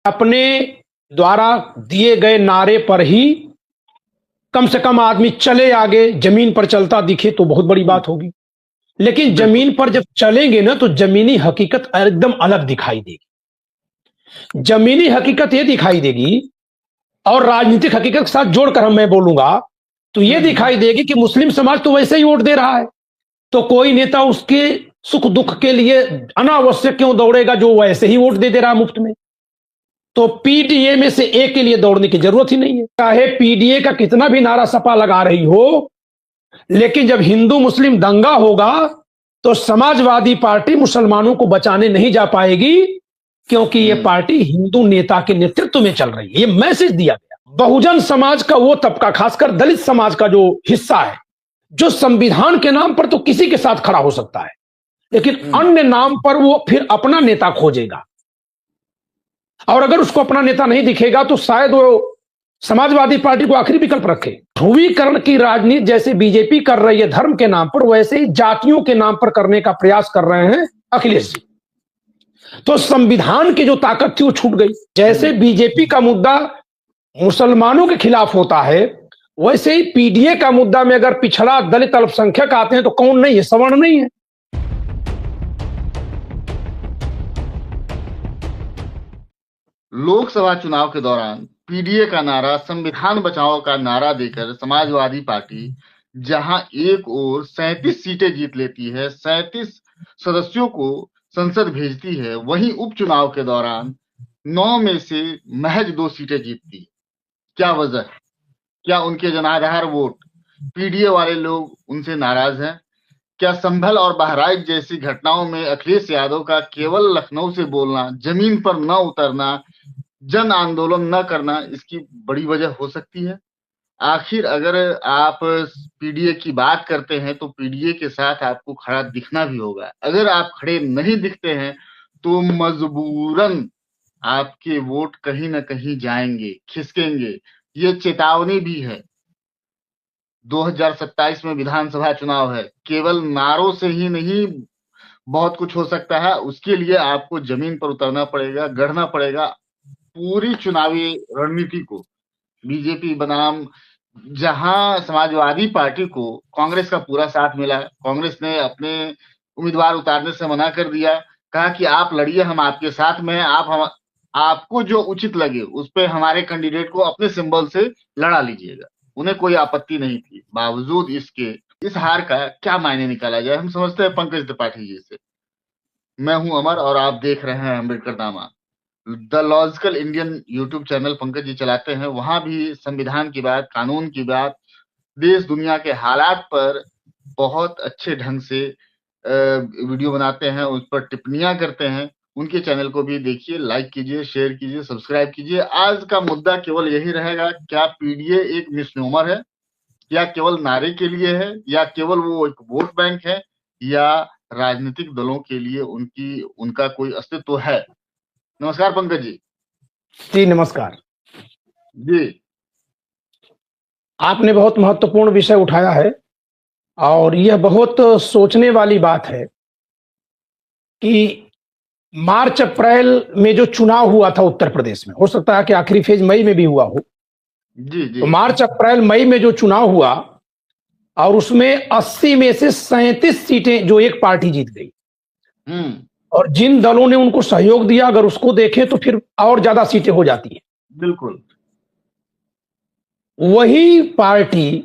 अपने द्वारा दिए गए नारे पर ही कम से कम आदमी चले आगे, जमीन पर चलता दिखे तो बहुत बड़ी बात होगी। लेकिन जमीन पर जब चलेंगे ना तो जमीनी हकीकत एकदम अलग दिखाई देगी। जमीनी हकीकत ये दिखाई देगी और राजनीतिक हकीकत के साथ जोड़कर मैं बोलूंगा तो ये दिखाई देगी कि मुस्लिम समाज तो वैसे ही वोट दे रहा है, तो कोई नेता उसके सुख दुख के लिए अनावश्यक क्यों दौड़ेगा जो वैसे ही वोट दे रहा है मुफ्त में। तो पीडीए में से एक के लिए दौड़ने की जरूरत ही नहीं है। चाहे पीडीए का कितना भी नारा सपा लगा रही हो, लेकिन जब हिंदू मुस्लिम दंगा होगा तो समाजवादी पार्टी मुसलमानों को बचाने नहीं जा पाएगी, क्योंकि यह पार्टी हिंदू नेता के नेतृत्व में चल रही है। यह मैसेज दिया गया। बहुजन समाज का वो तबका, खासकर दलित समाज का जो हिस्सा है, जो संविधान के नाम पर तो किसी के साथ खड़ा हो सकता है, लेकिन अन्य नाम पर वो फिर अपना नेता खोजेगा, और अगर उसको अपना नेता नहीं दिखेगा तो शायद वो समाजवादी पार्टी को आखिरी विकल्प रखे। ध्रुवीकरण की राजनीति जैसे बीजेपी कर रही है धर्म के नाम पर, वैसे ही जातियों के नाम पर करने का प्रयास कर रहे हैं अखिलेश जी। तो संविधान की जो ताकत थी वो छूट गई। जैसे बीजेपी का मुद्दा मुसलमानों के खिलाफ होता है, वैसे ही पीडीए का मुद्दा में अगर पिछड़ा दलित अल्पसंख्यक आते हैं तो कौन नहीं है, सवर्ण नहीं है। लोकसभा चुनाव के दौरान पीडीए का नारा, संविधान बचाओ का नारा देकर समाजवादी पार्टी जहां एक ओर 37 सीटें जीत लेती है, 37 सदस्यों को संसद भेजती है, वहीं उपचुनाव के दौरान 9 में से महज 2 सीटें जीतती है। क्या वजह है? क्या उनके जनाधार वोट पीडीए वाले लोग उनसे नाराज हैं? क्या संभल और बहराइच जैसी घटनाओं में अखिलेश यादव का केवल लखनऊ से बोलना, जमीन पर न उतरना, जन आंदोलन न करना इसकी बड़ी वजह हो सकती है? आखिर अगर आप पीडीए की बात करते हैं तो पीडीए के साथ आपको खड़ा दिखना भी होगा। अगर आप खड़े नहीं दिखते हैं तो मजबूरन आपके वोट कहीं ना कहीं जाएंगे, खिसकेंगे। ये चेतावनी भी है। 2027 में विधानसभा चुनाव है। केवल नारों से ही नहीं बहुत कुछ हो सकता है। उसके लिए आपको जमीन पर उतरना पड़ेगा, गढ़ना पड़ेगा पूरी चुनावी रणनीति को। बीजेपी बनाम जहां समाजवादी पार्टी को कांग्रेस का पूरा साथ मिला, कांग्रेस ने अपने उम्मीदवार उतारने से मना कर दिया, कहा कि आप लड़िए, हम आपके साथ में हैं, आपको जो उचित लगे उस पे हमारे कैंडिडेट को अपने सिंबल से लड़ा लीजिएगा। उन्हें कोई आपत्ति नहीं थी। बावजूद इसके इस हार का क्या मायने निकाला जाए, हम समझते हैं पंकज त्रिपाठी जी से। मैं हूं अमर और आप देख रहे हैं Ambedkarnama. The logical Indian YouTube channel Pankaj ji चलाते हैं। वहां भी संविधान की बात, कानून की बात, देश दुनिया के हालात पर बहुत अच्छे ढंग से वीडियो बनाते हैं, उस पर टिप्पणियां करते हैं। उनके चैनल को भी देखिए, लाइक कीजिए, शेयर कीजिए, सब्सक्राइब कीजिए। आज का मुद्दा केवल यही रहेगा, क्या पीडीए एक मिसनोमर है, या केवल नारे के लिए है, या केवल वो एक वोट बैंक है, या राजनीतिक दलों के लिए उनका कोई अस्तित्व है। नमस्कार पंकज जी। जी नमस्कार जी। आपने बहुत महत्वपूर्ण विषय उठाया है और यह बहुत सोचने वाली बात है कि मार्च अप्रैल में जो चुनाव हुआ था उत्तर प्रदेश में, हो सकता है कि आखिरी फेज मई में भी हुआ हो। जी जी। तो मार्च अप्रैल मई में जो चुनाव हुआ और उसमें 80 में से 37 सीटें जो एक पार्टी जीत गई, और जिन दलों ने उनको सहयोग दिया अगर उसको देखें तो फिर और ज्यादा सीटें हो जाती हैं। बिल्कुल। वही पार्टी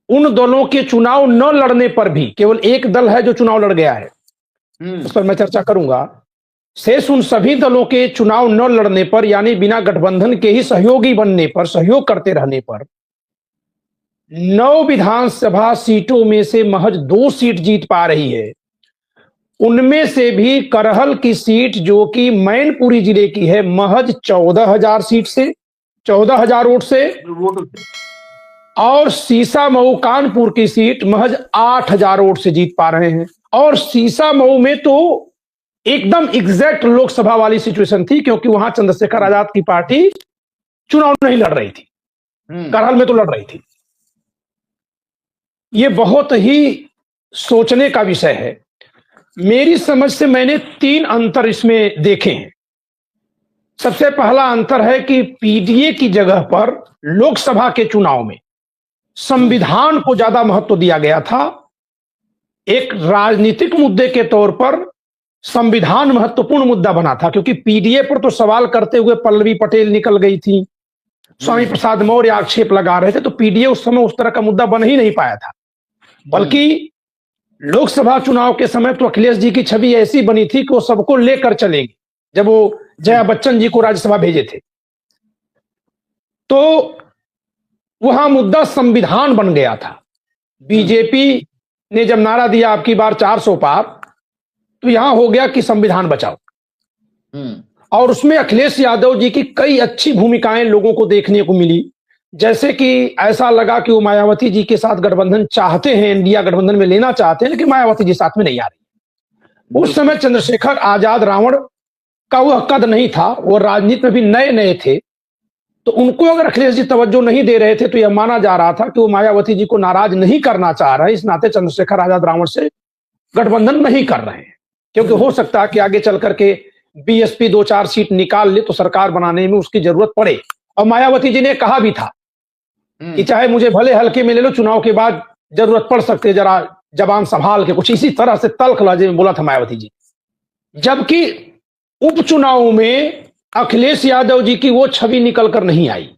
उन दलों के चुनाव न लड़ने पर भी, केवल एक दल है जो चुनाव लड़ गया है, उस पर मैं चर्चा करूंगा, शेष उन सभी दलों के चुनाव न लड़ने पर, यानी बिना गठबंधन के ही सहयोगी बनने पर, सहयोग करते रहने पर 9 विधानसभा सीटों में से महज 2 सीट जीत पा रही है। उनमें से भी करहल की सीट जो कि मैनपुरी जिले की है, महज 14,000 सीट से, 14,000 वोट से, और सीसामऊ कानपुर की सीट महज 8,000 वोट से जीत पा रहे हैं। और सीसामऊ में तो एकदम एग्जैक्ट लोकसभा वाली सिचुएशन थी, क्योंकि वहां चंद्रशेखर आजाद की पार्टी चुनाव नहीं लड़ रही थी, करहल में तो लड़ रही थी। यह बहुत ही सोचने का विषय है। मेरी समझ से मैंने 3 अंतर इसमें देखे हैं। सबसे पहला अंतर है कि पीडीए की जगह पर लोकसभा के चुनाव में संविधान को ज्यादा महत्व दिया गया था। एक राजनीतिक मुद्दे के तौर पर संविधान महत्वपूर्ण मुद्दा बना था, क्योंकि पीडीए पर तो सवाल करते हुए पल्लवी पटेल निकल गई थी, स्वामी प्रसाद मौर्य आक्षेप लगा रहे थे, तो पीडीए उस समय उस तरह का मुद्दा बन ही नहीं पाया था। बल्कि लोकसभा चुनाव के समय तो अखिलेश जी की छवि ऐसी बनी थी कि वो सबको लेकर चलेंगे। जब वो जया बच्चन जी को राज्यसभा भेजे थे तो वहां मुद्दा संविधान बन गया था। बीजेपी ने जब नारा दिया आपकी बार 400 पार, तो यहां हो गया कि संविधान बचाओ। और उसमें अखिलेश यादव जी की कई अच्छी भूमिकाएं लोगों को देखने को मिली। जैसे कि ऐसा लगा कि वो मायावती जी के साथ गठबंधन चाहते हैं, इंडिया गठबंधन में लेना चाहते हैं, लेकिन मायावती जी साथ में नहीं आ रही। उस समय चंद्रशेखर आजाद रावण का वह कद नहीं था, वो राजनीति में भी नए नए थे, तो उनको अगर अखिलेश जी तवज्जो नहीं दे रहे थे तो यह माना जा रहा था कि वो मायावती जी को नाराज नहीं करना चाह रहे हैं, इस नाते चंद्रशेखर आजाद रावण से गठबंधन नहीं कर रहे हैं। क्योंकि हो सकता है कि आगे चल करके बीएसपी 2-4 सीट निकाल ले तो सरकार बनाने में उसकी जरूरत पड़े। और मायावती जी ने कहा भी था कि चाहे मुझे भले हल्के में ले लो, चुनाव के बाद जरूरत पड़ सकती है, जरा जबान संभाल के, कुछ इसी तरह से तल्ख लहजे में बोला था मायावती जी। जबकि उपचुनाव में अखिलेश यादव जी की वो छवि निकल कर नहीं आई।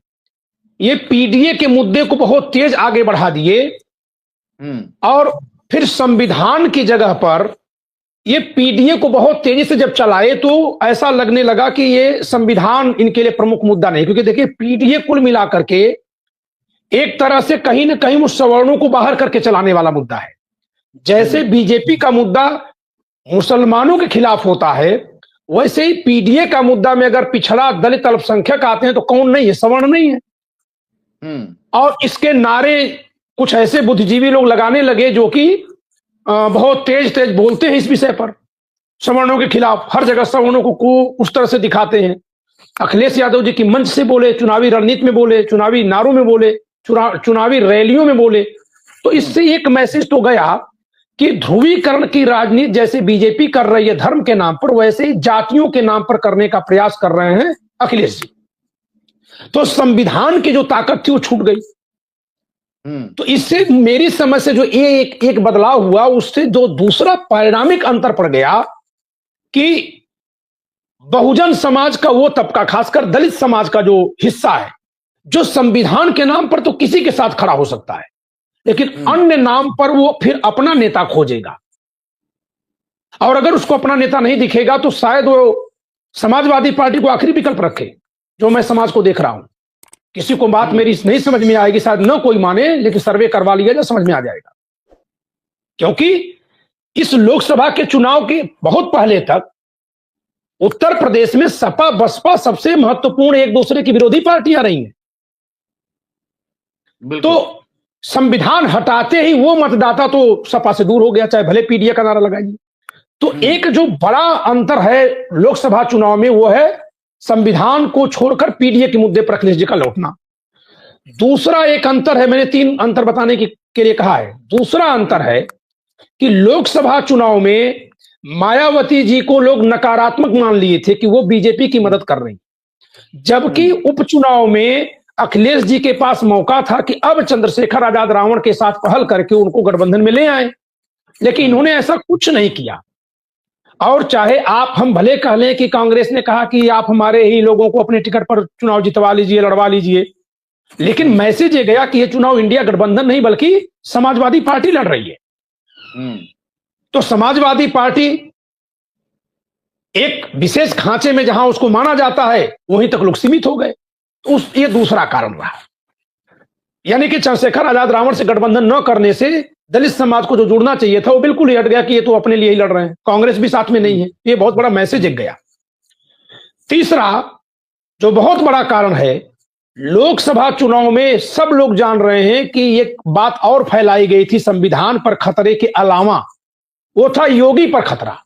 ये पीडीए के मुद्दे को बहुत तेज आगे बढ़ा दिए और फिर संविधान की जगह पर ये पीडीए को बहुत तेजी से जब चलाए तो ऐसा लगने लगा कि ये संविधान इनके लिए प्रमुख मुद्दा नहीं। क्योंकि देखिए, पीडीए कुल मिलाकर के एक तरह से कहीं ना कहीं वो सवर्णों को बाहर करके चलाने वाला मुद्दा है। जैसे बीजेपी का मुद्दा मुसलमानों के खिलाफ होता है, वैसे ही पीडीए का मुद्दा में अगर पिछड़ा दलित अल्पसंख्यक आते हैं तो कौन नहीं है, सवर्ण नहीं है। और इसके नारे कुछ ऐसे बुद्धिजीवी लोग लगाने लगे जो कि बहुत तेज तेज बोलते हैं इस विषय पर, सवर्णों के खिलाफ। हर जगह सवर्णों को उस तरह से दिखाते हैं। अखिलेश यादव जी की मंच से बोले, चुनावी रणनीति में बोले, चुनावी नारों में बोले, चुनावी रैलियों में बोले। तो इससे एक मैसेज तो गया कि ध्रुवीकरण की राजनीति जैसे बीजेपी कर रही है धर्म के नाम पर, वैसे ही जातियों के नाम पर करने का प्रयास कर रहे हैं अखिलेश जी। तो संविधान की जो ताकत थी वो छूट गई। तो इससे मेरी समझ से जो एक बदलाव हुआ, उससे जो दूसरा परिणामिक अंतर पड़ गया कि बहुजन समाज का वो तबका, खासकर दलित समाज का जो हिस्सा है, जो संविधान के नाम पर तो किसी के साथ खड़ा हो सकता है, लेकिन अन्य नाम पर वो फिर अपना नेता खोजेगा। और अगर उसको अपना नेता नहीं दिखेगा तो शायद वो समाजवादी पार्टी को आखिरी विकल्प रखे, जो मैं समाज को देख रहा हूं। किसी को बात मेरी नहीं समझ में आएगी, शायद न कोई माने, लेकिन सर्वे करवा लिया जाए, समझ में आ जाएगा। क्योंकि इस लोकसभा के चुनाव के बहुत पहले तक उत्तर प्रदेश में सपा बसपा सबसे महत्वपूर्ण एक दूसरे की विरोधी पार्टियां रही हैं। तो संविधान हटाते ही वो मतदाता तो सपा से दूर हो गया, चाहे भले पीडीए का नारा लगाइए। तो एक जो बड़ा अंतर है लोकसभा चुनाव में, वो है संविधान को छोड़कर पीडीए के मुद्दे पर अखिलेश जी का लौटना। दूसरा एक अंतर है, मैंने 3 अंतर बताने के लिए कहा है। दूसरा अंतर है कि लोकसभा चुनाव में मायावती जी को लोग नकारात्मक मान लिए थे कि वो बीजेपी की मदद कर रही, जबकि उपचुनाव में अखिलेश जी के पास मौका था कि अब चंद्रशेखर आजाद रावण के साथ पहल करके उनको गठबंधन में ले आए, लेकिन इन्होंने ऐसा कुछ नहीं किया। और चाहे हम भले कह लें कि कांग्रेस ने कहा कि आप हमारे ही लोगों को अपने टिकट पर चुनाव जितवा लीजिए, लड़वा लीजिए, लेकिन मैसेज ये गया कि ये चुनाव इंडिया गठबंधन नहीं बल्कि समाजवादी पार्टी लड़ रही है। तो समाजवादी पार्टी एक विशेष खांचे में जहां उसको माना जाता है, वहीं तक लोग सीमित हो गए। तो ये दूसरा कारण रहा। यानी कि चंद्रशेखर आजाद रावण से गठबंधन न करने से दलित समाज को जो जुड़ना चाहिए था वो बिल्कुल ही हट गया कि ये तो अपने लिए ही लड़ रहे हैं, कांग्रेस भी साथ में नहीं है। ये बहुत बड़ा मैसेज एक गया। तीसरा जो बहुत बड़ा कारण है, लोकसभा चुनाव में सब लोग जान रहे हैं कि एक बात और फैलाई गई थी संविधान पर खतरे के अलावा, वो था योगी पर खतरा।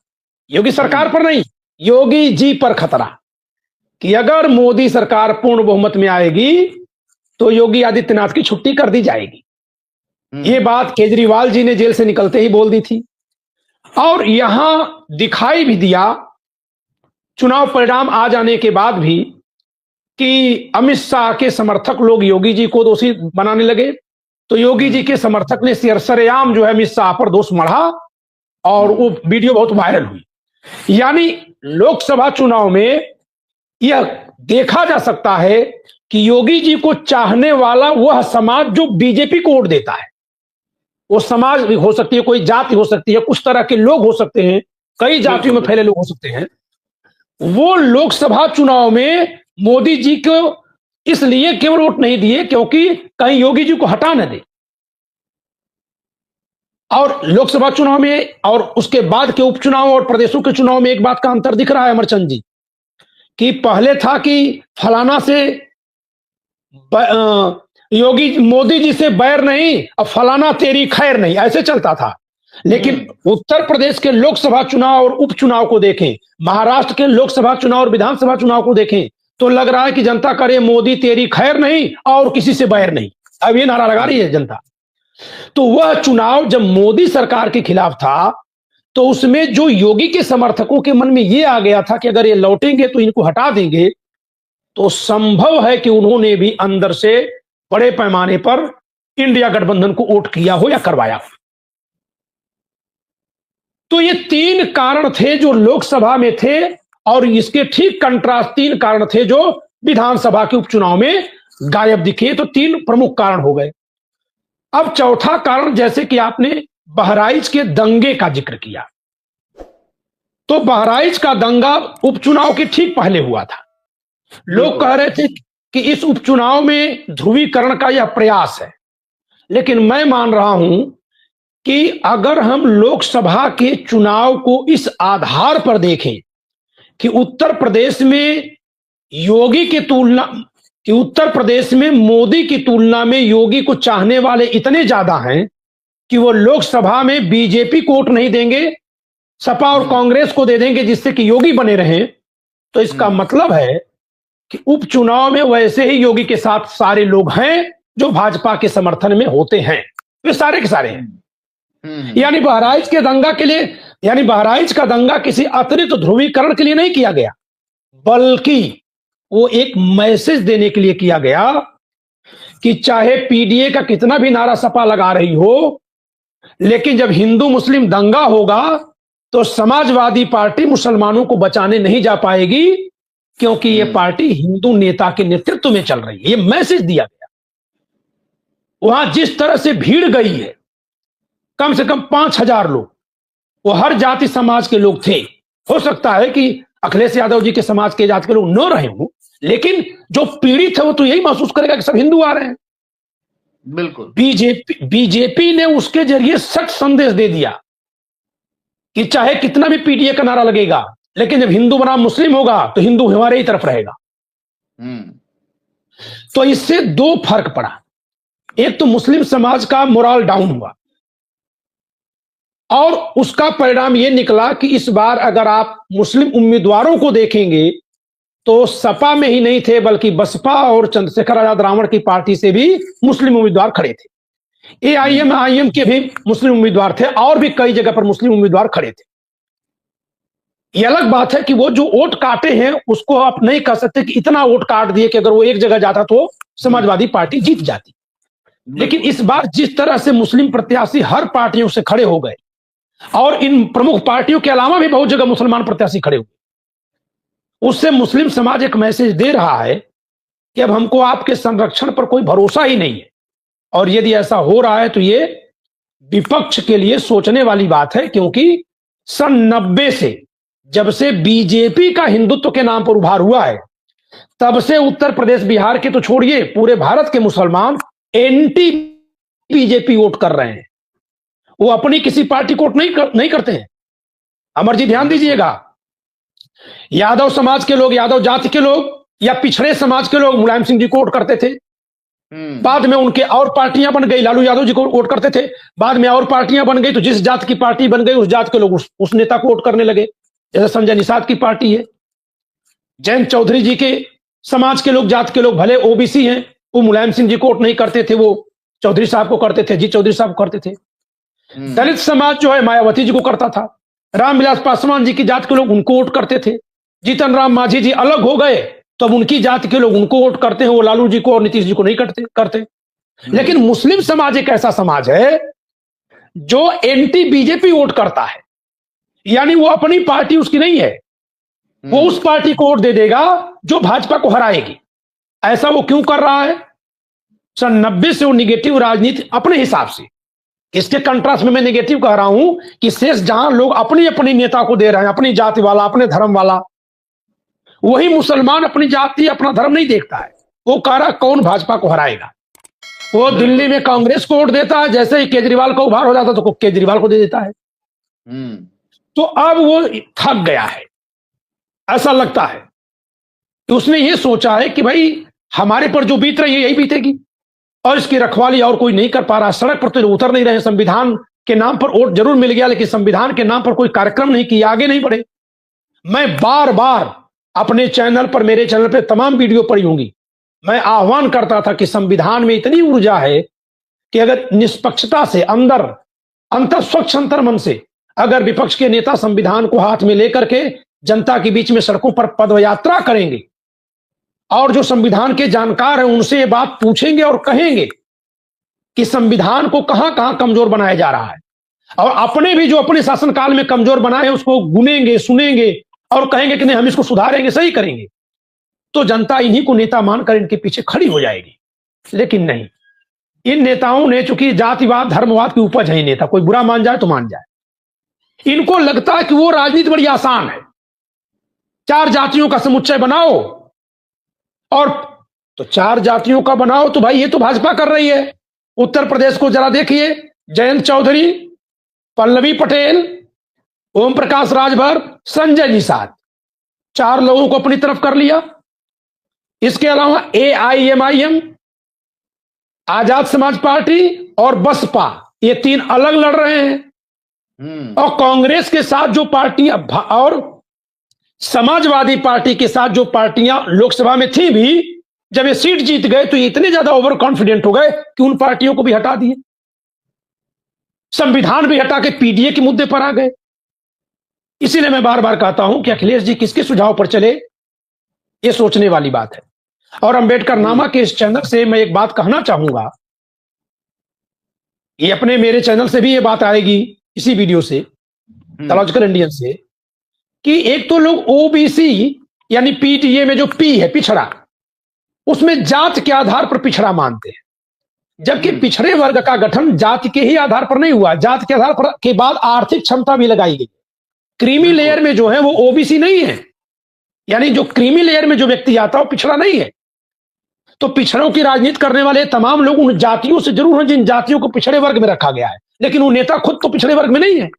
योगी सरकार पर नहीं, योगी जी पर खतरा कि अगर मोदी सरकार पूर्ण बहुमत में आएगी तो योगी आदित्यनाथ की छुट्टी कर दी जाएगी। ये बात केजरीवाल जी ने जेल से निकलते ही बोल दी थी। और यहां दिखाई भी दिया चुनाव परिणाम आ जाने के बाद भी कि अमित शाह के समर्थक लोग योगी जी को दोषी बनाने लगे, तो योगी जी के समर्थक ने सरेआम जो है अमित शाह पर दोष मढ़ा और वो वीडियो बहुत वायरल हुई। यानी लोकसभा चुनाव में यह देखा जा सकता है कि योगी जी को चाहने वाला वह समाज जो बीजेपी को वोट देता है, वो समाज भी हो सकती है, कोई जाति हो सकती है, कुछ तरह के लोग हो सकते हैं, कई जातियों में फैले लोग हो सकते हैं, वो लोकसभा चुनाव में मोदी जी को इसलिए केवल वोट नहीं दिए क्योंकि कहीं योगी जी को हटा न दे। और लोकसभा चुनाव में और उसके बाद के उपचुनाव और प्रदेशों के चुनाव में एक बात का अंतर दिख रहा है अमरचंद जी, कि पहले था कि फलाना से योगी मोदी जी से बैर नहीं और फलाना तेरी खैर नहीं, ऐसे चलता था। लेकिन उत्तर प्रदेश के लोकसभा चुनाव और उपचुनाव को देखें, महाराष्ट्र के लोकसभा चुनाव और विधानसभा चुनाव को देखें, तो लग रहा है कि जनता करे मोदी तेरी खैर नहीं और किसी से बैर नहीं, अब ये नारा लगा रही है जनता। तो वह चुनाव जब मोदी सरकार के खिलाफ था, तो उसमें जो योगी के समर्थकों के मन में ये आ गया था कि अगर ये लौटेंगे तो इनको हटा देंगे, तो संभव है कि उन्होंने भी अंदर से बड़े पैमाने पर इंडिया गठबंधन को वोट किया हो या करवाया हो। तो ये तीन कारण थे जो लोकसभा में थे, और इसके ठीक कंट्रास्ट तीन कारण थे जो विधानसभा के उपचुनाव में गायब दिखे। तो तीन प्रमुख कारण हो गए। अब चौथा कारण, जैसे कि आपने बहराइच के दंगे का जिक्र किया, तो बहराइच का दंगा उपचुनाव के ठीक पहले हुआ था। लोग कह रहे थे कि इस उपचुनाव में ध्रुवीकरण का यह प्रयास है, लेकिन मैं मान रहा हूं कि अगर हम लोकसभा के चुनाव को इस आधार पर देखें कि उत्तर प्रदेश में योगी की तुलना कि उत्तर प्रदेश में मोदी की तुलना में योगी को चाहने वाले इतने ज्यादा हैं कि वो लोकसभा में बीजेपी को वोट नहीं देंगे, सपा और कांग्रेस को दे देंगे जिससे कि योगी बने रहें। तो इसका मतलब है कि उपचुनाव में वैसे ही योगी के साथ सारे लोग हैं जो भाजपा के समर्थन में होते हैं, वे सारे के सारे हैं। यानी बहराइच के दंगा के लिए, यानी बहराइच का दंगा किसी अतिरिक्त ध्रुवीकरण के लिए नहीं किया गया, बल्कि वो एक मैसेज देने के लिए किया गया कि चाहे पीडीए का कितना भी नारा सपा लगा रही हो, लेकिन जब हिंदू मुस्लिम दंगा होगा तो समाजवादी पार्टी मुसलमानों को बचाने नहीं जा पाएगी, क्योंकि ये पार्टी हिंदू नेता के नेतृत्व में चल रही है। ये मैसेज दिया गया। वहां जिस तरह से भीड़ गई है, कम से कम 5000 लोग, वो हर जाति समाज के लोग थे। हो सकता है कि अखिलेश यादव जी के समाज के जाति के लोग न रहे हों, लेकिन जो पीड़ित है वो तो यही महसूस करेगा कि सब हिंदू आ रहे हैं। बिल्कुल। बीजेपी ने उसके जरिए सख्त संदेश दे दिया कि चाहे कितना भी पीडीए का नारा लगेगा, लेकिन जब हिंदू बनाम मुस्लिम होगा तो हिंदू हमारे ही तरफ रहेगा। तो इससे दो फर्क पड़ा। एक तो मुस्लिम समाज का मोरल डाउन हुआ, और उसका परिणाम यह निकला कि इस बार अगर आप मुस्लिम उम्मीदवारों को देखेंगे तो सपा में ही नहीं थे, बल्कि बसपा और चंद्रशेखर आजाद रावण की पार्टी से भी मुस्लिम उम्मीदवार खड़े थे। एआईएम के भी मुस्लिम उम्मीदवार थे, और भी कई जगह पर मुस्लिम उम्मीदवार खड़े थे। यह अलग बात है कि वो जो वोट काटे हैं उसको आप नहीं कह सकते कि इतना वोट काट दिए कि अगर वो एक जगह जाता तो समाजवादी पार्टी जीत जाती। लेकिन इस बार जिस तरह से मुस्लिम प्रत्याशी हर पार्टियों से खड़े हो गए, और इन प्रमुख पार्टियों के अलावा भी बहुत जगह मुसलमान प्रत्याशी खड़े हुए, उससे मुस्लिम समाज एक मैसेज दे रहा है कि अब हमको आपके संरक्षण पर कोई भरोसा ही नहीं है। और यदि ऐसा हो रहा है तो ये विपक्ष के लिए सोचने वाली बात है, क्योंकि सन 90 से, जब से बीजेपी का हिंदुत्व के नाम पर उभार हुआ है, तब से उत्तर प्रदेश बिहार के तो छोड़िए, पूरे भारत के मुसलमान एंटी बीजेपी वोट कर रहे हैं। वो अपनी किसी पार्टी को वोट नहीं करते हैं। अमर जी ध्यान दीजिएगा, यादव समाज के लोग, यादव जाति के लोग या पिछड़े समाज के लोग मुलायम सिंह जी को वोट करते थे। बाद में उनके और पार्टियां बन गई, लालू यादव जी को वोट करते थे। बाद में और पार्टियां बन गई, तो जिस जात की पार्टी बन गई उस जात के लोग उस नेता को वोट करने लगे। जैसे संजय निषाद की पार्टी है, जयंत चौधरी जी के समाज के लोग, जात के लोग भले ओबीसी हैं, वो मुलायम सिंह जी को वोट नहीं करते थे, वो चौधरी साहब को करते थे, अजीत चौधरी साहब को करते थे। दलित समाज जो है मायावती जी को करता था। रामविलास पासवान जी की जात के लोग उनको वोट करते थे। जीतन राम मांझी जी अलग हो गए तो अब उनकी जाति के लोग उनको वोट करते हैं, वो लालू जी को और नीतीश जी को नहीं करते। लेकिन मुस्लिम समाज एक ऐसा समाज है जो एंटी बीजेपी वोट करता है, यानी वो अपनी पार्टी उसकी नहीं है, वो उस पार्टी को वोट दे देगा जो भाजपा को हराएगी। ऐसा वो क्यों कर रहा है? सन 90 से वो निगेटिव राजनीति अपने हिसाब से, इसके कंट्रास्ट में मैं नेगेटिव कह रहा हूं कि शेष जहां लोग अपनी अपनी नेता को दे रहे हैं, अपनी जाति वाला, अपने धर्म वाला, वही मुसलमान अपनी जाति अपना धर्म नहीं देखता है। वो कह रहा कौन भाजपा को हराएगा। वो दिल्ली में कांग्रेस को वोट देता है, जैसे ही केजरीवाल का उभार हो जाता तो केजरीवाल को दे देता है। तो अब वो थक गया है, ऐसा लगता है कि उसने ये सोचा है कि भाई हमारे पर जो बीत रही है यही बीतेगी और इसकी रखवाली और कोई नहीं कर पा रहा। सड़क पर तो उतर नहीं रहे, संविधान के नाम पर वोट जरूर मिल गया लेकिन संविधान के नाम पर कोई कार्यक्रम नहीं किया, आगे नहीं बढ़े। मैं बार बार अपने चैनल पर, मेरे चैनल पर तमाम वीडियो पड़ी होंगी, मैं आह्वान करता था कि संविधान में इतनी ऊर्जा है कि अगर निष्पक्षता से अंतर स्वच्छ अंतर मन से अगर विपक्ष के नेता संविधान को हाथ में लेकर के जनता के बीच में सड़कों पर पदयात्रा करेंगे और जो संविधान के जानकार हैं उनसे ये बात पूछेंगे और कहेंगे कि संविधान को कहां कहां कमजोर बनाया जा रहा है और अपने भी जो अपने शासनकाल में कमजोर बनाए हैं उसको गुनेंगे, सुनेंगे और कहेंगे कि नहीं हम इसको सुधारेंगे, सही करेंगे, तो जनता इन्हीं को नेता मानकर इनके पीछे खड़ी हो जाएगी। लेकिन नहीं, इन नेताओं ने, चूंकि जातिवाद धर्मवाद की उपज है ये नेता, कोई बुरा मान जाए तो मान जाए, इनको लगता है कि वो राजनीति बड़ी आसान है, 4 जातियों का समुच्चय बनाओ और तो 4 जातियों का बनाओ तो भाई ये तो भाजपा कर रही है। उत्तर प्रदेश को जरा देखिए, जयंत चौधरी, पल्लवी पटेल, ओम प्रकाश राजभर, संजय निषाद, 4 लोगों को अपनी तरफ कर लिया। इसके अलावा AIMIM, आजाद समाज पार्टी और बसपा, ये 3 अलग लड़ रहे हैं और कांग्रेस के साथ जो पार्टियां और समाजवादी पार्टी के साथ जो पार्टियां लोकसभा में थी भी, जब ये सीट जीत गए तो ये इतने ज्यादा ओवर कॉन्फिडेंट हो गए कि उन पार्टियों को भी हटा दिए, संविधान भी हटा के PDA के मुद्दे पर आ गए। इसीलिए मैं बार बार कहता हूं कि अखिलेश जी किसके सुझाव पर चले, ये सोचने वाली बात है। और अंबेडकर नामा के इस चैनल से मैं एक बात कहना चाहूंगा, ये अपने मेरे चैनल से भी ये बात आएगी, इसी वीडियो से, लॉजिकल इंडियन से, कि एक तो लोग OBC यानी PTA में जो P है पिछड़ा, उसमें जात के आधार पर पिछड़ा मानते हैं, जबकि पिछड़े वर्ग का गठन जाति के ही आधार पर नहीं हुआ, जाति के आधार पर के बाद आर्थिक क्षमता भी लगाई गई। क्रीमी लेयर में जो है वो OBC नहीं है, यानी जो क्रीमी लेयर में जो व्यक्ति आता है वो पिछड़ा नहीं है। तो पिछड़ों की राजनीति करने वाले तमाम लोग उन जातियों से जरूर हैं जिन जातियों को पिछड़े वर्ग में रखा गया है, लेकिन वो नेता खुद तो पिछड़े वर्ग में नहीं है।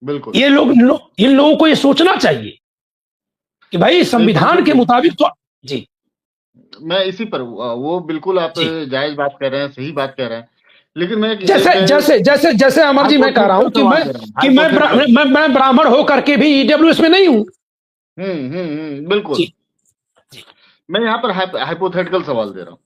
बिल्कुल, ये लोग इन लोगों को ये सोचना चाहिए कि भाई संविधान के मुताबिक तो जी। मैं इसी पर वो बिल्कुल आप जायज बात कह रहे हैं, सही बात कह रहे हैं, लेकिन मैं जैसे अमर जी मैं कह रहा हूं कि मैं ब्राह्मण होकर के भी EWS में नहीं हूं। बिल्कुल जी। मैं यहाँ पर हाइपोथेटिकल सवाल दे रहा हूँ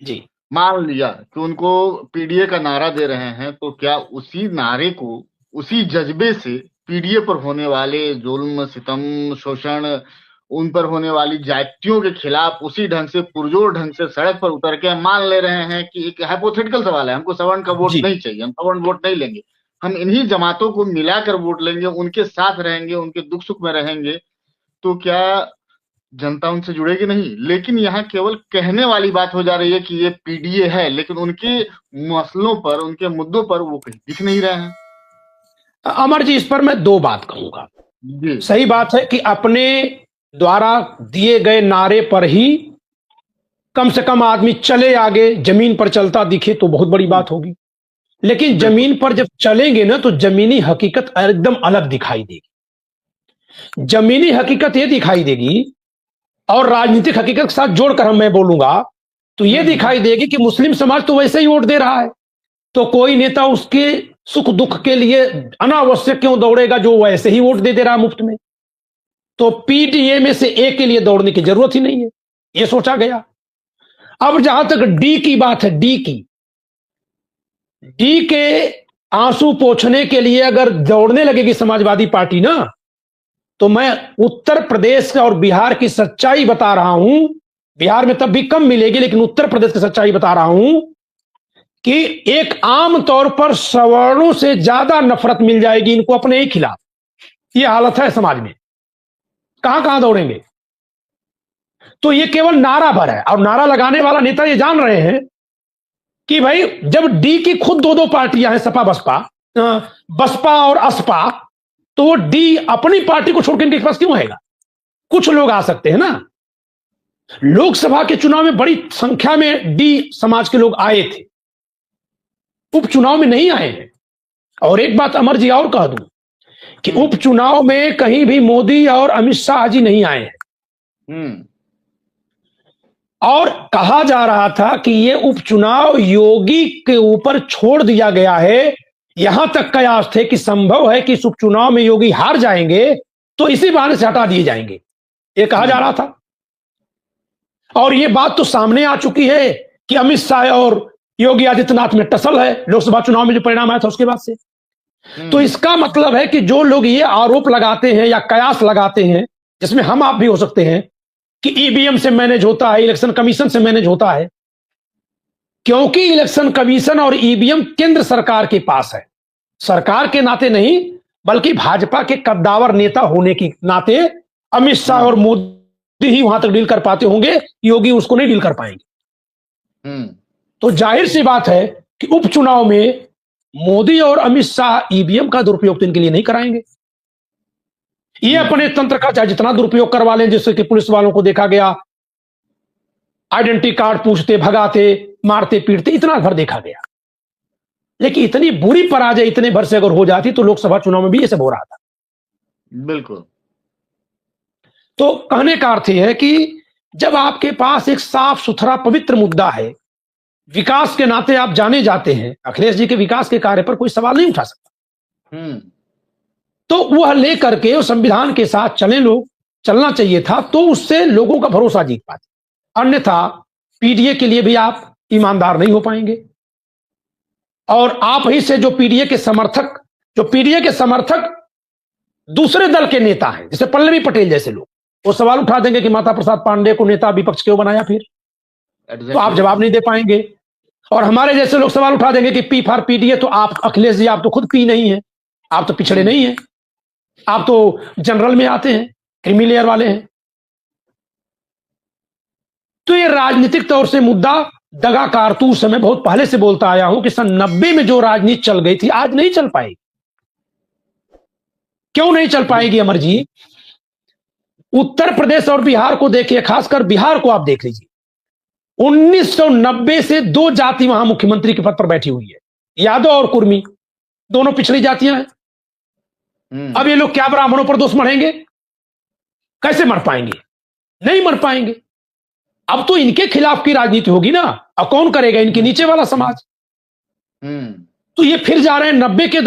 जी। मान लिया कि उनको PDA का नारा दे रहे हैं, तो क्या उसी नारे को, उसी जज्बे से PDA पर होने वाले जुल्म, सितम, शोषण, उन पर होने वाली जातियों के खिलाफ उसी ढंग से पुरजोर ढंग से सड़क पर उतर के मान ले रहे हैं कि एक हाइपोथेटिकल सवाल है, हमको सवर्ण का वोट नहीं चाहिए, हम सवर्ण वोट नहीं लेंगे, हम इन्हीं जमातों को मिलाकर वोट लेंगे, उनके साथ रहेंगे, उनके दुख सुख में रहेंगे, तो क्या जनता उनसे जुड़ेगी? नहीं। लेकिन यहाँ केवल कहने वाली बात हो जा रही है कि ये PDA है, लेकिन उनके मसलों पर, उनके मुद्दों पर वो कहीं दिख नहीं रहे हैं। अमर जी, इस पर मैं 2 बात कहूंगा। सही बात है कि अपने द्वारा दिए गए नारे पर ही कम से कम आदमी चले आगे, जमीन पर चलता दिखे तो बहुत बड़ी बात होगी, लेकिन जमीन पर जब चलेंगे ना तो जमीनी हकीकत एकदम अलग दिखाई देगी। जमीनी हकीकत ये दिखाई देगी और राजनीतिक हकीकत के साथ जोड़कर मैं बोलूंगा तो ये दिखाई देगी कि मुस्लिम समाज तो वैसे ही वोट दे रहा है, तो कोई नेता उसके सुख दुख के लिए अनावश्यक क्यों दौड़ेगा जो वैसे ही वोट दे रहा है मुफ्त में। तो PDA में से एक के लिए दौड़ने की जरूरत ही नहीं है, ये सोचा गया। अब जहां तक D की बात है, D के आंसू पोंछने के लिए अगर दौड़ने लगेगी समाजवादी पार्टी ना, तो मैं उत्तर प्रदेश और बिहार की सच्चाई बता रहा हूं। बिहार में तब भी कम मिलेगी, लेकिन उत्तर प्रदेश की सच्चाई बता रहा हूं कि एक आम तौर पर सवर्णों से ज्यादा नफरत मिल जाएगी इनको अपने ही खिलाफ। यह हालत है समाज में। कहां कहां दौड़ेंगे? तो ये केवल नारा भर है, और नारा लगाने वाला नेता ये जान रहे हैं कि भाई जब डी की खुद दो दो पार्टियां हैं, सपा बसपा, बसपा और असपा, तो वो डी अपनी पार्टी को छोड़कर इनके पास क्यों आएगा? कुछ लोग आ सकते हैं ना। लोकसभा के चुनाव में बड़ी संख्या में डी समाज के लोग आए थे, उपचुनाव में नहीं आए हैं। और एक बात अमर जी और कह दूं कि उपचुनाव में कहीं भी मोदी और अमित शाह जी नहीं आए हैं। और कहा जा रहा था कि यह उपचुनाव योगी के ऊपर छोड़ दिया गया है। यहां तक कयास थे कि संभव है कि इस उपचुनाव में योगी हार जाएंगे तो इसी बहाने से हटा दिए जाएंगे, यह कहा जा रहा था। और यह बात तो सामने आ चुकी है कि अमित शाह और योगी आदित्यनाथ में टसल है, लोकसभा चुनाव में जो परिणाम आया था उसके बाद से। तो इसका मतलब है कि जो लोग ये आरोप लगाते हैं या कयास लगाते हैं, जिसमें हम आप भी हो सकते हैं, कि ईवीएम से मैनेज होता है, इलेक्शन कमीशन से मैनेज होता है, क्योंकि इलेक्शन कमीशन और ईवीएम केंद्र सरकार के पास है। सरकार के नाते नहीं, बल्कि भाजपा के कद्दावर नेता होने के नाते अमित शाह और मोदी ही वहां तक डील कर पाते होंगे, योगी उसको नहीं डील कर पाएंगे। तो जाहिर सी बात है कि उपचुनाव में मोदी और अमित शाह ईवीएम का दुरुपयोग तो इनके लिए नहीं कराएंगे। ये अपने तंत्र का चाहे जितना दुरुपयोग करवा लें, जिससे कि पुलिस वालों को देखा गया आइडेंटिटी कार्ड पूछते, भगाते, मारते, पीटते, इतना भर देखा गया। लेकिन इतनी बुरी पराजय इतने भर से अगर हो जाती तो लोकसभा चुनाव में भी ये सब हो रहा था। बिल्कुल। तो कहने का अर्थ है कि जब आपके पास एक साफ सुथरा पवित्र मुद्दा है, विकास के नाते आप जाने जाते हैं, अखिलेश जी के विकास के कार्य पर कोई सवाल नहीं उठा सकता, तो वह लेकर के संविधान के साथ चले, लोग चलना चाहिए था, तो उससे लोगों का भरोसा जीत पाते। अन्यथा पीडीए के लिए भी आप ईमानदार नहीं हो पाएंगे। और आप ही से जो पीडीए के समर्थक दूसरे दल के नेता हैं, जैसे पल्लवी पटेल जैसे लोग, वो सवाल उठा देंगे कि माता प्रसाद पांडे को नेता विपक्ष क्यों बनाया फिर? तो आप जवाब नहीं दे पाएंगे। और हमारे जैसे लोग सवाल उठा देंगे कि पी फॉर पीडीए, तो आप अखिलेश जी, आप तो खुद पी नहीं है, आप तो पिछड़े नहीं है, आप तो जनरल में आते हैं, क्रीमी लेयर वाले हैं। तो ये राजनीतिक तौर से मुद्दा दगा कारतूस है। मैं बहुत पहले से बोलता आया हूं कि सन 90 में जो राजनीति चल गई थी, आज नहीं चल पाएगी। क्यों नहीं चल पाएगी अमर जी? उत्तर प्रदेश और बिहार को देखिए, खासकर बिहार को आप देख लीजिए। 1990 से दो जाति वहां मुख्यमंत्री के पद पर बैठी हुई है, यादव और कुर्मी, दोनों पिछड़ी जातियां हैं। अब ये लोग क्या ब्राह्मणों पर दोष मढ़ेंगे? कैसे मर पाएंगे? नहीं मर पाएंगे। अब तो इनके खिलाफ की राजनीति होगी ना, अब कौन करेगा? इनके नीचे वाला समाज। तो ये फिर जा रहे हैं 90 के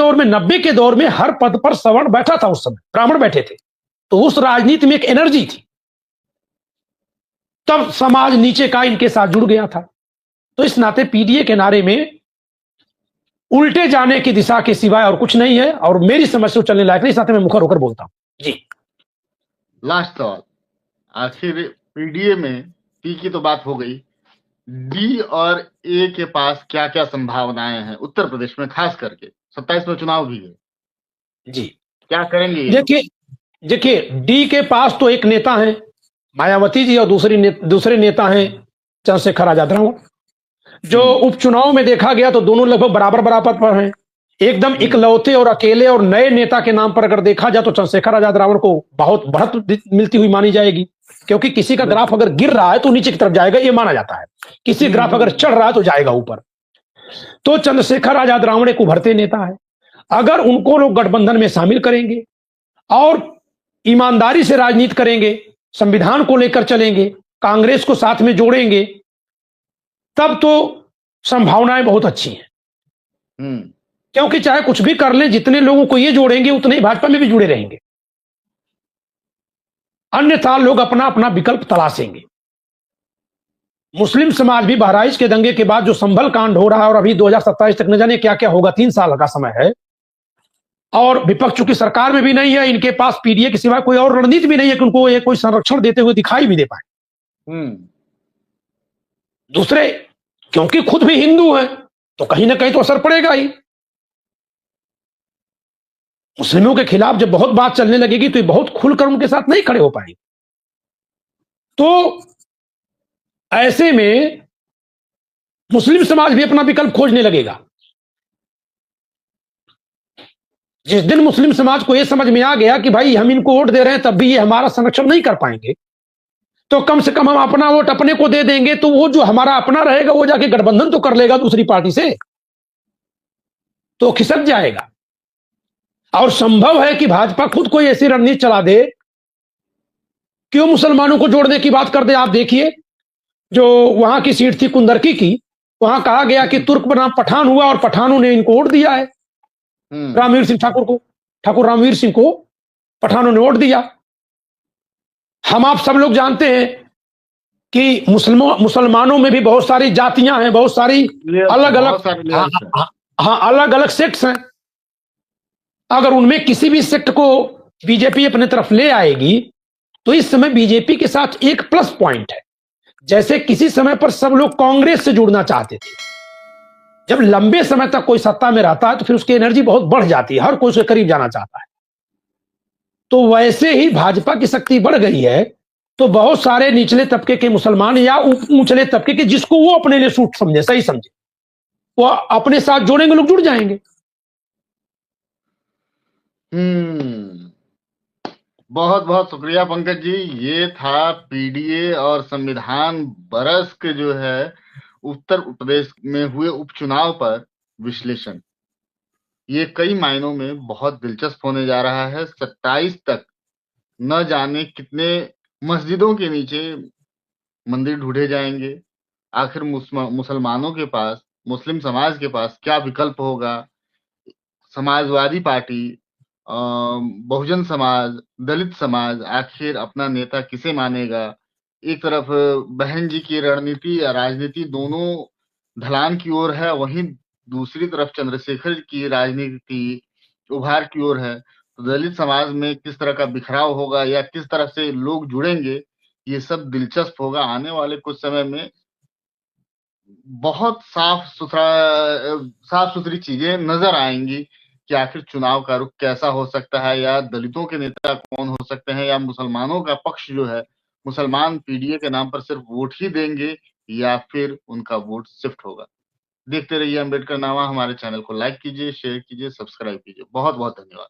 दौर में हर पद पर सवर्ण बैठा था, उस समय ब्राह्मण बैठे थे, तो उस राजनीति में एक एनर्जी थी, तब समाज नीचे का इनके साथ जुड़ गया था। तो इस नाते पीडीए के नारे में उल्टे जाने की दिशा के सिवाय और कुछ नहीं है, और मेरी समझ से चलने लायक नहीं। इस नाते मैं मुखर होकर बोलता हूं जी। लास्ट सवाल, आखिर पीडीए में पी की तो बात हो गई, डी और ए के पास क्या क्या संभावनाएं हैं उत्तर प्रदेश में, खास करके 27 में चुनाव भी है जी, क्या करेंगे? देखिए डी के पास तो एक नेता है मायावती जी, और दूसरे नेता हैं चंद्रशेखर आजाद रावण। जो उपचुनाव में देखा गया तो दोनों लगभग बराबर पर हैं, एकदम इकलौते और अकेले और नए नेता के नाम पर अगर देखा जाए तो चंद्रशेखर आजाद रावण को बहुत बढ़त मिलती हुई मानी जाएगी, क्योंकि किसी का ग्राफ अगर गिर रहा है तो नीचे की तरफ जाएगा, ये माना जाता है। किसी ग्राफ अगर चढ़ रहा है तो जाएगा ऊपर। तो चंद्रशेखर आजाद रावण एक उभरते नेता है। अगर उनको लोग गठबंधन में शामिल करेंगे और ईमानदारी से राजनीति करेंगे, संविधान को लेकर चलेंगे, कांग्रेस को साथ में जोड़ेंगे, तब तो संभावनाएं बहुत अच्छी हैं। क्योंकि चाहे कुछ भी कर लें, जितने लोगों को ये जोड़ेंगे उतने ही भाजपा में भी जुड़े रहेंगे। अन्यथा लोग अपना अपना विकल्प तलाशेंगे। मुस्लिम समाज भी बहराइच के दंगे के बाद जो संभल कांड हो रहा है और अभी 2027 तक न जाने क्या क्या होगा, 3 साल का समय है, और विपक्ष चूंकि सरकार में भी नहीं है, इनके पास पीडीए के सिवा कोई और रणनीति भी नहीं है कि उनको ये कोई संरक्षण देते हुए दिखाई भी दे पाए। दूसरे, क्योंकि खुद भी हिंदू हैं तो कहीं ना कहीं तो असर पड़ेगा ही। मुस्लिमों के खिलाफ जब बहुत बात चलने लगेगी तो ये बहुत खुलकर उनके साथ नहीं खड़े हो पाएंगे। तो ऐसे में मुस्लिम समाज भी अपना विकल्प खोजने लगेगा। जिस दिन मुस्लिम समाज को यह समझ में आ गया कि भाई हम इनको वोट दे रहे हैं तब भी ये हमारा संरक्षण नहीं कर पाएंगे, तो कम से कम हम अपना वोट अपने को दे देंगे, तो वो जो हमारा अपना रहेगा वो जाके गठबंधन तो कर लेगा दूसरी पार्टी से, तो खिसक जाएगा। और संभव है कि भाजपा खुद कोई ऐसी रणनीति चला दे कि वो मुसलमानों को जोड़ने की बात कर दे। आप देखिए, जो वहां की सीट थी कुंदरकी की, वहां कहा गया कि तुर्क बनाम पठान हुआ और पठानों ने इनको वोट दिया है, रामवीर सिंह ठाकुर को, ठाकुर रामवीर सिंह को पठानों ने वोट दिया। हम आप सब लोग जानते हैं कि मुसलमानों में भी बहुत सारी जातियां हैं, बहुत सारी अलग अलग, हाँ अलग अलग सेक्ट्स हैं। अगर उनमें किसी भी सेक्ट को बीजेपी अपने तरफ ले आएगी तो इस समय बीजेपी के साथ एक प्लस पॉइंट है। जैसे किसी समय पर सब लोग कांग्रेस से जुड़ना चाहते थे, जब लंबे समय तक कोई सत्ता में रहता है तो फिर उसकी एनर्जी बहुत बढ़ जाती है, हर कोई उसके करीब जाना चाहता है। तो वैसे ही भाजपा की शक्ति बढ़ गई है, तो बहुत सारे निचले तबके के मुसलमान या ऊंचले तबके के, जिसको वो अपने लिए सूट समझे, सही समझे, वो अपने साथ जोड़ेंगे, लोग जुड़ जाएंगे। बहुत बहुत शुक्रिया पंकज जी। ये था पीडीए और संविधान बरस के जो है उत्तर प्रदेश में हुए उपचुनाव पर विश्लेषण। ये कई मायनों में बहुत दिलचस्प होने जा रहा है। 27 तक न जाने कितने मस्जिदों के नीचे मंदिर ढूंढे जाएंगे। आखिर मुसलमानों के पास, मुस्लिम समाज के पास क्या विकल्प होगा? समाजवादी पार्टी, बहुजन समाज, दलित समाज आखिर अपना नेता किसे मानेगा? एक तरफ बहन जी की रणनीति या राजनीति दोनों ढलान की ओर है, वहीं दूसरी तरफ चंद्रशेखर की राजनीति उभार की ओर है। तो दलित समाज में किस तरह का बिखराव होगा या किस तरह से लोग जुड़ेंगे, ये सब दिलचस्प होगा। आने वाले कुछ समय में बहुत साफ सुथरी चीजें नजर आएंगी कि आखिर चुनाव का रुख कैसा हो सकता है, या दलितों के नेता कौन हो सकते हैं, या मुसलमानों का पक्ष जो है, मुसलमान पीडीए के नाम पर सिर्फ वोट ही देंगे या फिर उनका वोट शिफ्ट होगा। देखते रहिए अम्बेडकर नामा। हमारे चैनल को लाइक कीजिए, शेयर कीजिए, सब्सक्राइब कीजिए। बहुत बहुत धन्यवाद।